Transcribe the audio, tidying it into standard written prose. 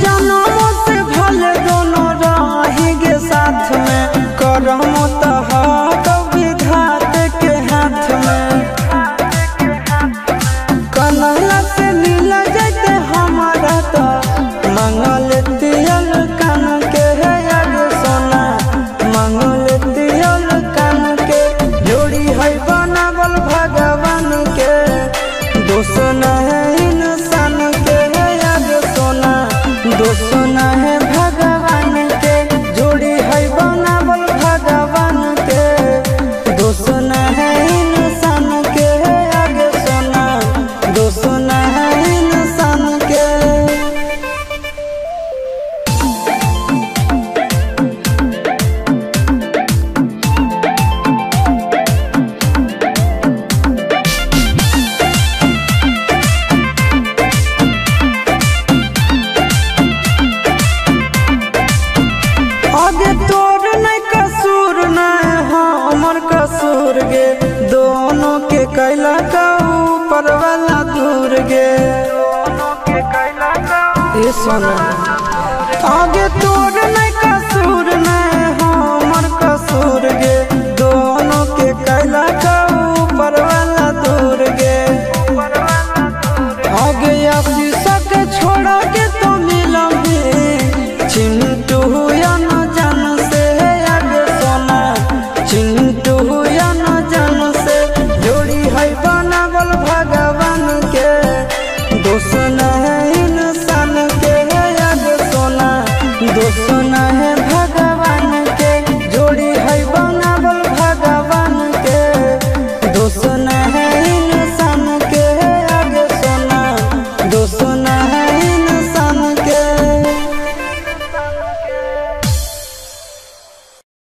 जन्मों से भले दोनों रहेंगे साथ में, करम तो विधाता के हाथ में। कन्हैया से मिला जाते हमारा तो मंगल तियल कान के है आगे सोना, मंगल तियल कान के जोड़ी है बनावल भगवान के, दोष न है इंसान के है आगे सोना, दोष न है भगवान के, जोड़ी है बनावल भगवान के, दोष न है इंसान के है आगे सोना, दोष न है इंसान के। आगे तोर नहीं कसूर नहीं हमर कसूर गे, दोनों के कैला का ऊपर वाला दूर गे। ये सोना आगे तोर नहीं